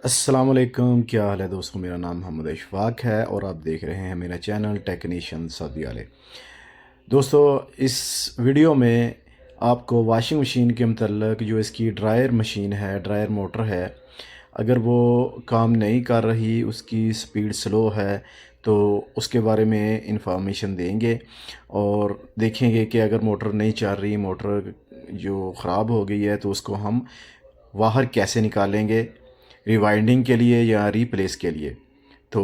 अस्सलामुअलैकुम, क्या हाल है दोस्तों। मेरा नाम मोहम्मद इशफाक है और आप देख रहे हैं मेरा चैनल टेक्नीशियन सऊदी वाले। दोस्तों, इस वीडियो में आपको वॉशिंग मशीन के मतलब जो इसकी ड्रायर मशीन है, ड्रायर मोटर है, अगर वो काम नहीं कर रही, उसकी स्पीड स्लो है, तो उसके बारे में इंफॉर्मेशन देंगे और देखेंगे कि अगर मोटर नहीं चल रही, मोटर जो ख़राब हो गई है, तो उसको हम बाहर कैसे निकालेंगे, रिवाइंडिंग के लिए या रिप्लेस के लिए। तो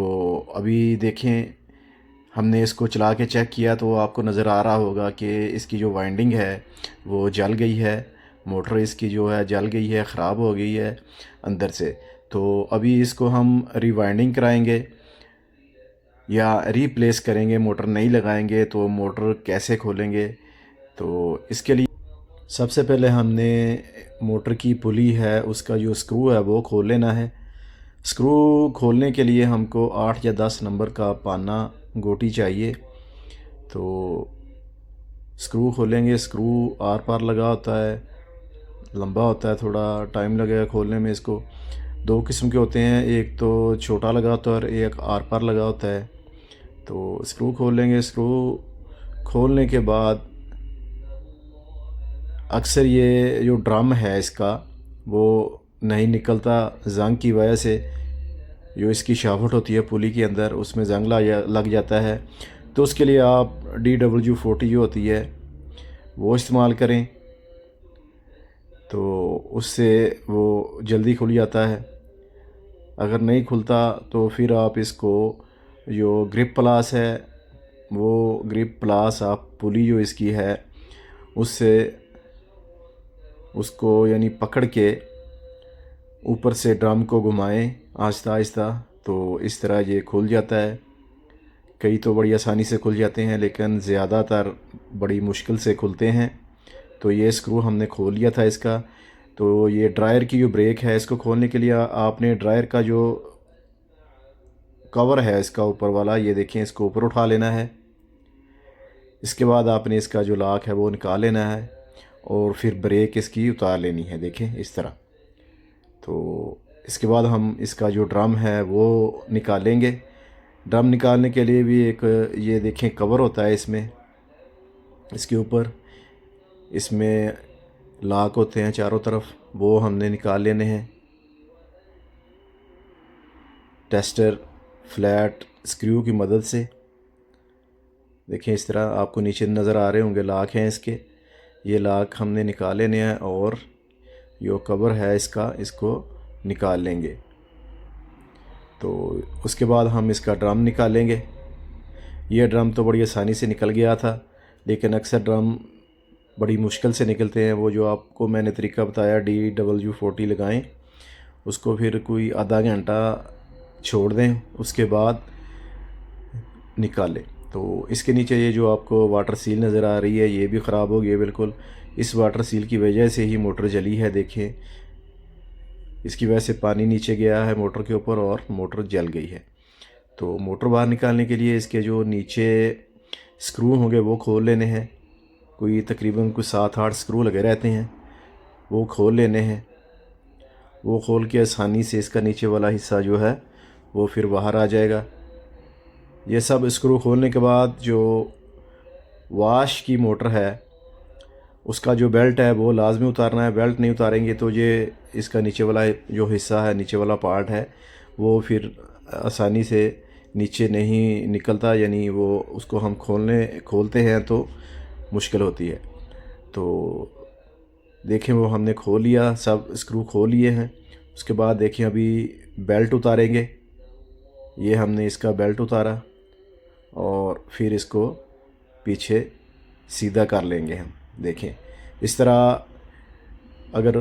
अभी देखें, हमने इसको चला के चेक किया तो आपको नज़र आ रहा होगा कि इसकी जो वाइंडिंग है वो जल गई है, मोटर इसकी जो है जल गई है, ख़राब हो गई है अंदर से। तो अभी इसको हम रिवाइंडिंग कराएंगे या रिप्लेस करेंगे, मोटर नहीं लगाएंगे तो मोटर कैसे खोलेंगे। तो इसके लिए सबसे पहले हमने मोटर की पुली है, उसका जो स्क्रू है वो खोल लेना है। स्क्रू खोलने के लिए हमको 8 या 10 नंबर का पाना गोटी चाहिए। तो स्क्रू खोलेंगे, स्क्रू आर पार लगा होता है, लंबा होता है, थोड़ा टाइम लगेगा खोलने में। इसको दो किस्म के होते हैं, एक तो छोटा लगा होता है और एक आर पार लगा होता है। तो स्क्रू खोलेंगे, स्क्रू खोलने के बाद अक्सर ये जो ड्रम है इसका वो नहीं निकलता, जंग की वजह से। जो इसकी शाफ्ट होती है पुली के अंदर, उसमें जंग लग जाता है। तो उसके लिए आप DW40 जो होती है वो इस्तेमाल करें, तो उससे वो जल्दी खुल जाता है। अगर नहीं खुलता तो फिर आप इसको, जो ग्रिप प्लास है, वो ग्रिप प्लास आप पुली जो इसकी है उससे उसको यानी पकड़ के ऊपर से ड्रम को घुमाएं आहिस्ता आहिस्ता, तो इस तरह ये खुल जाता है। कई तो बड़ी आसानी से खुल जाते हैं, लेकिन ज़्यादातर बड़ी मुश्किल से खुलते हैं। तो ये स्क्रू हमने खोल लिया था इसका। तो ये ड्रायर की जो ब्रेक है, इसको खोलने के लिए आपने ड्रायर का जो कवर है इसका ऊपर वाला, ये देखें, इसको ऊपर उठा लेना है। इसके बाद आपने इसका जो लॉक है वो निकाल लेना है और फिर ब्रेक इसकी उतार लेनी है, देखें इस तरह। तो इसके बाद हम इसका जो ड्रम है वो निकालेंगे। ड्रम निकालने के लिए भी एक, ये देखें, कवर होता है इसमें, इसके ऊपर, इसमें लॉक होते हैं चारों तरफ, वो हमने निकाल लेने हैं। टेस्टर फ्लैट स्क्रू की मदद से, देखें इस तरह आपको नीचे नज़र आ रहे होंगे लॉक हैं इसके। ये लॉक हमने निकाल लेने हैं और जो कवर है इसका, इसको निकाल लेंगे। तो उसके बाद हम इसका ड्रम निकालेंगे। ये ड्रम तो बड़ी आसानी से निकल गया था, लेकिन अक्सर ड्रम बड़ी मुश्किल से निकलते हैं। वो जो आपको मैंने तरीका बताया, DW40 लगाएं, उसको फिर कोई आधा घंटा छोड़ दें, उसके बाद निकालें। तो इसके नीचे ये जो आपको वाटर सील नज़र आ रही है, ये भी ख़राब हो गई है बिल्कुल। इस वाटर सील की वजह से ही मोटर जली है, देखें, इसकी वजह से पानी नीचे गया है मोटर के ऊपर और मोटर जल गई है। तो मोटर बाहर निकालने के लिए इसके जो नीचे स्क्रू होंगे वो खोल लेने हैं। कोई तकरीबन कुछ 7-8 स्क्रू लगे रहते हैं, वो खोल लेने हैं। वो खोल के आसानी से इसका नीचे वाला हिस्सा जो है वो फिर बाहर आ जाएगा। ये सब स्क्रू खोलने के बाद जो वाश की मोटर है उसका जो बेल्ट है वो लाजमी उतारना है। बेल्ट नहीं उतारेंगे तो ये इसका नीचे वाला जो हिस्सा है, नीचे वाला पार्ट है, वो फिर आसानी से नीचे नहीं निकलता, यानी वो उसको हम खोलते हैं तो मुश्किल होती है। तो देखें, वो हमने खोल लिया, सब स्क्रू खोल लिए हैं। उसके बाद देखें, अभी बेल्ट उतारेंगे। ये हमने इसका बेल्ट उतारा और फिर इसको पीछे सीधा कर लेंगे हम। देखें इस तरह, अगर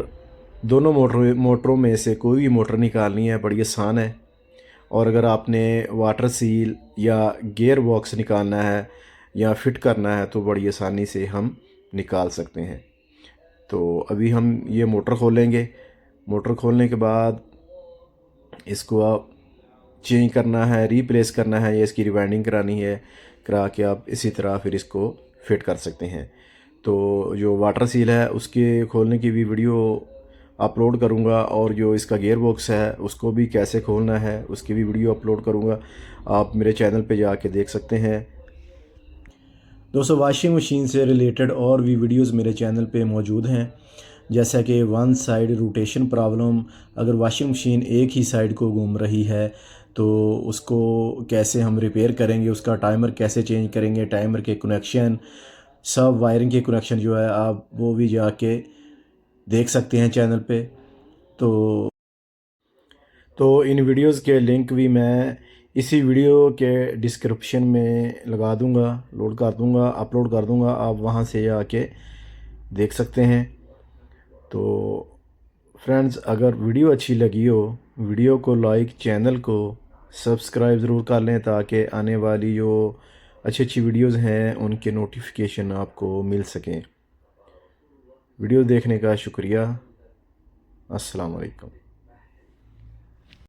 दोनों मोटरों में से कोई भी मोटर निकालनी है, बड़ी आसान है। और अगर आपने वाटर सील या गियर बॉक्स निकालना है या फिट करना है तो बड़ी आसानी से हम निकाल सकते हैं। तो अभी हम ये मोटर खोलेंगे। मोटर खोलने के बाद इसको आप चेंज करना है, रिप्लेस करना है या इसकी रिवाइंडिंग करानी है, करा के आप इसी तरह फिर इसको फिट कर सकते हैं। तो जो वाटर सील है उसके खोलने की भी वीडियो अपलोड करूँगा, और जो इसका गियर बॉक्स है उसको भी कैसे खोलना है उसकी भी वीडियो अपलोड करूँगा। आप मेरे चैनल पे जाके देख सकते हैं। दोस्तों, वॉशिंग मशीन से रिलेटेड और भी वीडियोस मेरे चैनल पे मौजूद हैं, जैसा कि वन साइड रोटेशन प्रॉब्लम। अगर वॉशिंग मशीन एक ही साइड को घूम रही है तो उसको कैसे हम रिपेयर करेंगे, उसका टाइमर कैसे चेंज करेंगे, टाइमर के कनेक्शन, सब वायरिंग के कनेक्शन जो है आप वो भी जाके देख सकते हैं चैनल पे। तो इन वीडियोस के लिंक भी मैं इसी वीडियो के डिस्क्रिप्शन में लगा दूंगा, लोड कर दूंगा, अपलोड कर दूंगा, आप वहां से आके देख सकते हैं। तो फ्रेंड्स, अगर वीडियो अच्छी लगी हो, वीडियो को लाइक, चैनल को सब्सक्राइब ज़रूर कर लें, ताकि आने वाली जो अच्छी अच्छी वीडियोस हैं उनके नोटिफिकेशन आपको मिल सकें। वीडियो देखने का शुक्रिया। अस्सलाम वालेकुम।